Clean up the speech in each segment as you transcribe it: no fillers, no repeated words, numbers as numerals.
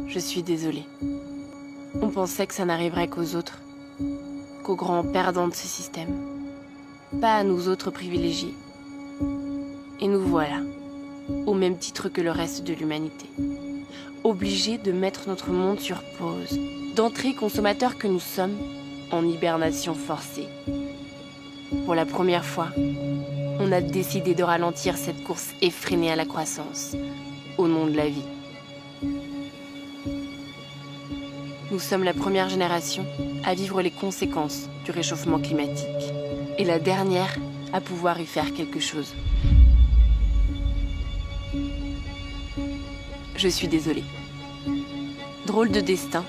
Je suis désolée. On pensait que ça n'arriverait qu'aux autres, qu'aux grands perdants de ce système. Pas à nous autres privilégiés. Et nous voilà, au même titre que le reste de l'humanité. Obligés de mettre notre monde sur pause, d'entrer consommateurs que nous sommes en hibernation forcée. Pour la première fois, on a décidé de ralentir cette course effrénée à la croissance, au nom de la vie. Nous sommes la première génération à vivre les conséquences du réchauffement climatique, et la dernière à pouvoir y faire quelque chose. Je suis désolée. Drôle de destin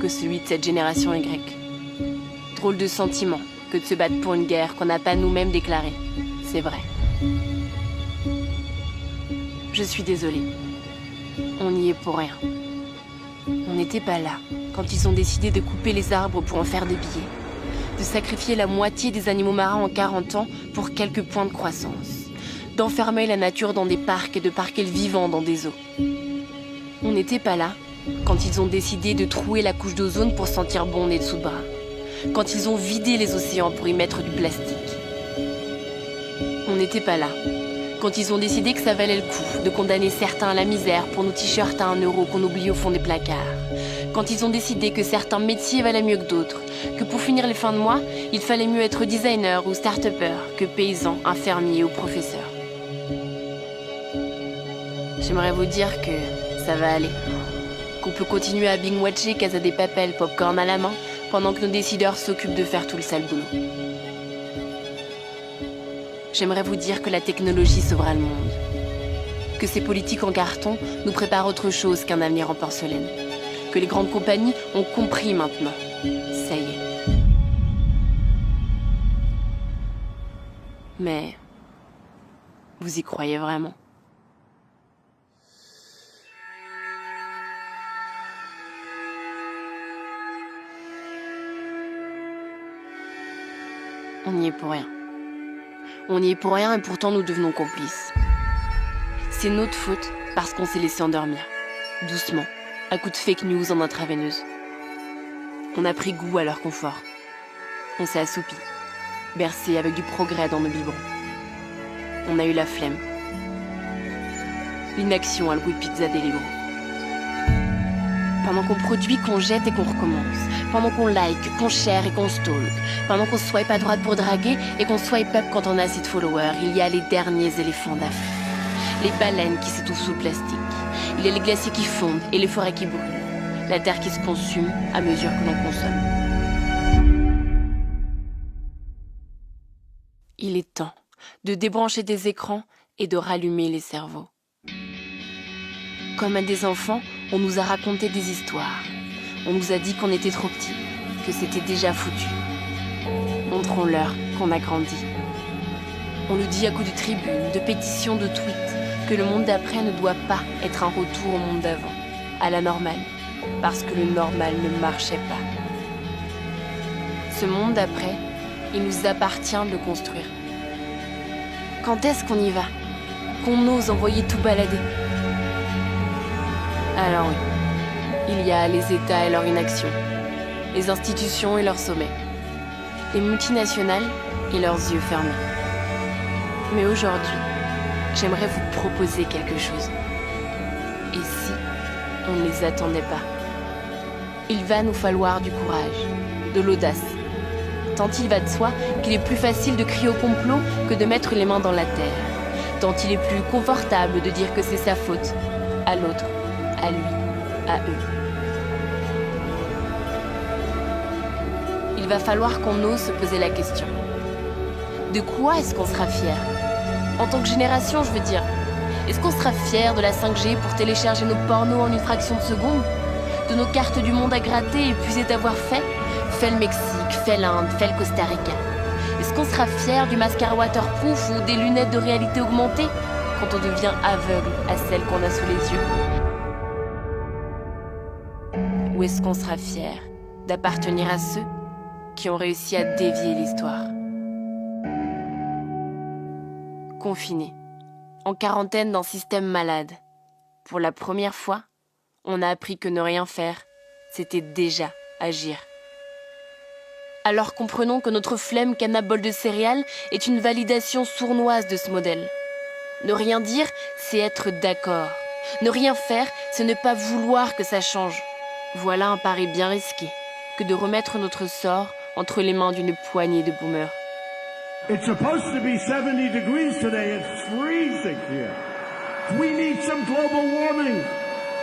que celui de cette génération Y. Drôle de sentiment que de se battre pour une guerre qu'on n'a pas nous-mêmes déclarée. C'est vrai. Je suis désolée. On n'y est pour rien. On n'était pas là quand ils ont décidé de couper les arbres pour en faire des billets, de sacrifier la moitié des animaux marins en 40 ans pour quelques points de croissance, d'enfermer la nature dans des parcs et de parquer le vivant dans des eaux. On n'était pas là quand ils ont décidé de trouer la couche d'ozone pour sentir bon nez dessous de bras, quand ils ont vidé les océans pour y mettre du plastique. On n'était pas là quand ils ont décidé que ça valait le coup de condamner certains à la misère pour nos t-shirts à 1 € qu'on oublie au fond des placards, quand ils ont décidé que certains métiers valaient mieux que d'autres, que pour finir les fins de mois, il fallait mieux être designer ou start-upper que paysan, infirmier ou professeur. J'aimerais vous dire que ça va aller, qu'on peut continuer à binge-watcher Casa de Papel, popcorn à la main, pendant que nos décideurs s'occupent de faire tout le sale boulot. J'aimerais vous dire que la technologie sauvera le monde, que ces politiques en carton nous préparent autre chose qu'un avenir en porcelaine, que les grandes compagnies ont compris maintenant. Ça y est. Mais vous y croyez vraiment ? On n'y est pour rien. On n'y est pour rien et pourtant nous devenons complices. C'est notre faute parce qu'on s'est laissé endormir, doucement, à coups de fake news en intraveineuse. On a pris goût à leur confort. On s'est assoupi, bercé avec du progrès dans nos biberons. On a eu la flemme. L'inaction a le goût de pizza Deliveroo. Pendant qu'on produit, qu'on jette et qu'on recommence. Pendant qu'on like, qu'on share et qu'on stalk. Pendant qu'on swipe à droite pour draguer et qu'on swipe up quand on a assez de followers. Il y a les derniers éléphants d'Afrique. Les baleines qui s'étouffent sous le plastique. Il y a les glaciers qui fondent et les forêts qui brûlent. La terre qui se consume à mesure que l'on consomme. Il est temps de débrancher des écrans et de rallumer les cerveaux. Comme à des enfants, on nous a raconté des histoires. On nous a dit qu'on était trop petits, que c'était déjà foutu. Montrons-leur qu'on a grandi. On nous dit à coups de tribunes, de pétitions, de tweets, que le monde d'après ne doit pas être un retour au monde d'avant, à la normale, parce que le normal ne marchait pas. Ce monde d'après, il nous appartient de le construire. Quand est-ce qu'on y va ? Qu'on ose envoyer tout balader ? Alors oui, il y a les États et leur inaction, les institutions et leurs sommets, les multinationales et leurs yeux fermés. Mais aujourd'hui, j'aimerais vous proposer quelque chose. Et si on ne les attendait pas ? Il va nous falloir du courage, de l'audace. Tant il va de soi qu'il est plus facile de crier au complot que de mettre les mains dans la terre. Tant il est plus confortable de dire que c'est sa faute, à l'autre, à lui, à eux. Il va falloir qu'on ose se poser la question. De quoi est-ce qu'on sera fier ? En tant que génération, je veux dire. Est-ce qu'on sera fier de la 5G pour télécharger nos pornos en une fraction de seconde ? De nos cartes du monde à gratter et puiser d'avoir fait le Mexique, fait l'Inde, fait le Costa Rica. Est-ce qu'on sera fier du mascara waterproof ou des lunettes de réalité augmentée quand on devient aveugle à celles qu'on a sous les yeux ? Ou est-ce qu'on sera fier d'appartenir à ceux qui ont réussi à dévier l'histoire ? Confinés, en quarantaine dans un système malade, pour la première fois, On a appris que ne rien faire, c'était déjà agir. Alors comprenons que notre flemme canna-bol de céréales est une validation sournoise de ce modèle. Ne rien dire, c'est être d'accord. Ne rien faire, c'est ne pas vouloir que ça change. Voilà un pari bien risqué que de remettre notre sort entre les mains d'une poignée de boomers. It's supposed to be 70 degrees today. It's freezing here. We need some global warming.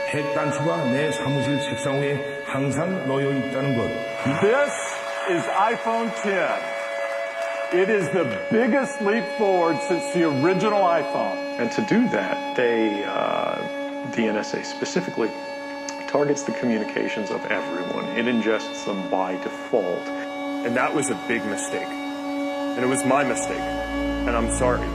핵단추가 내 사무실 책상 위에 항상 놓여 있다는 것. This is iPhone X. It is the biggest leap forward since the original iPhone. And to do that, the NSA specifically targets the communications of everyone. It ingests them by default. And that was a big mistake. And it was my mistake. And I'm sorry.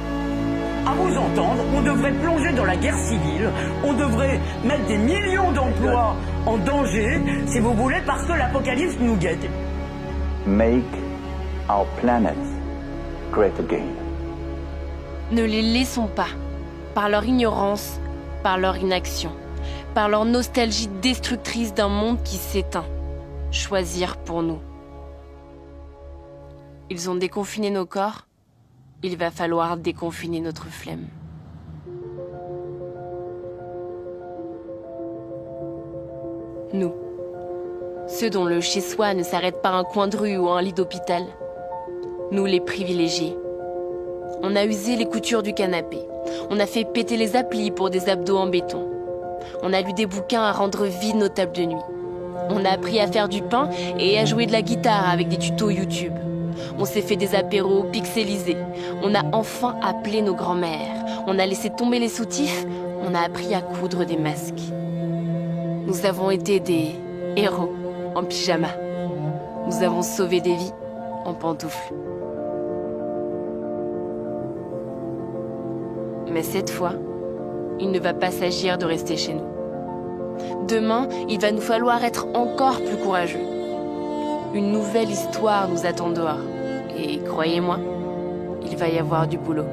À vous entendre, on devrait plonger dans la guerre civile, on devrait mettre des millions d'emplois en danger, si vous voulez, parce que l'apocalypse nous guette. Make our planet great again. Ne les laissons pas, par leur ignorance, par leur inaction, par leur nostalgie destructrice d'un monde qui s'éteint, choisir pour nous. Ils ont déconfiné nos corps, il va falloir déconfiner notre flemme. Nous, ceux dont le chez-soi ne s'arrête pas à un coin de rue ou à un lit d'hôpital. Nous les privilégiés. On a usé les coutures du canapé. On a fait péter les applis pour des abdos en béton. On a lu des bouquins à rendre vides nos tables de nuit. On a appris à faire du pain et à jouer de la guitare avec des tutos YouTube. On s'est fait des apéros pixelisés. On a enfin appelé nos grands-mères. On a laissé tomber les soutifs. On a appris à coudre des masques. Nous avons été des héros en pyjama. Nous avons sauvé des vies en pantoufles. Mais cette fois, il ne va pas s'agir de rester chez nous. Demain, il va nous falloir être encore plus courageux. Une nouvelle histoire nous attend dehors. Et croyez-moi, il va y avoir du boulot.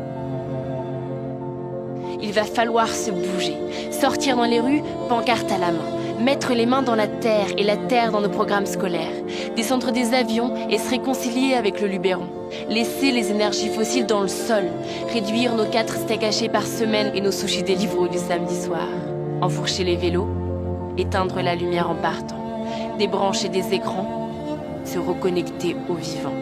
Il va falloir se bouger, sortir dans les rues, pancarte à la main, mettre les mains dans la terre et la terre dans nos programmes scolaires, descendre des avions et se réconcilier avec le Luberon, laisser les énergies fossiles dans le sol, réduire nos 4 steaks hachés par semaine et nos sushis Deliveroo du samedi soir, enfourcher les vélos, éteindre la lumière en partant, débrancher des écrans, se reconnecter au vivant.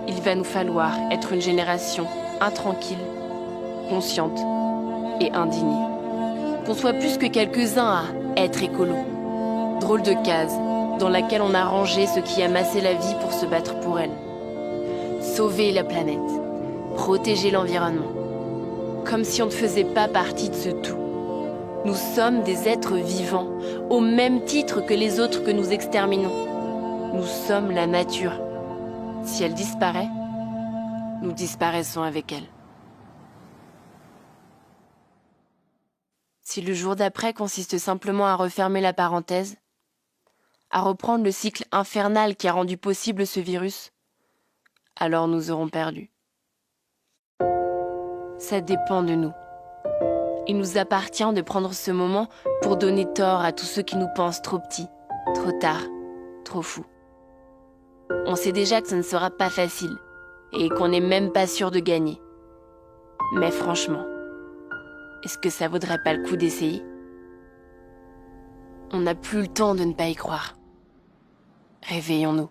Il va nous falloir être une génération intranquille, consciente et indignée. Qu'on soit plus que quelques-uns à être écolo. Drôle de case dans laquelle on a rangé ceux qui amassaient la vie pour se battre pour elle. Sauver la planète, protéger l'environnement. Comme si on ne faisait pas partie de ce tout. Nous sommes des êtres vivants, au même titre que les autres que nous exterminons. Nous sommes la nature. Si elle disparaît, nous disparaissons avec elle. Si le jour d'après consiste simplement à refermer la parenthèse, à reprendre le cycle infernal qui a rendu possible ce virus, alors nous aurons perdu. Ça dépend de nous. Il nous appartient de prendre ce moment pour donner tort à tous ceux qui nous pensent trop petits, trop tard, trop fous. On sait déjà que ce ne sera pas facile et qu'on n'est même pas sûr de gagner. Mais franchement, est-ce que ça vaudrait pas le coup d'essayer ? On n'a plus le temps de ne pas y croire. Réveillons-nous.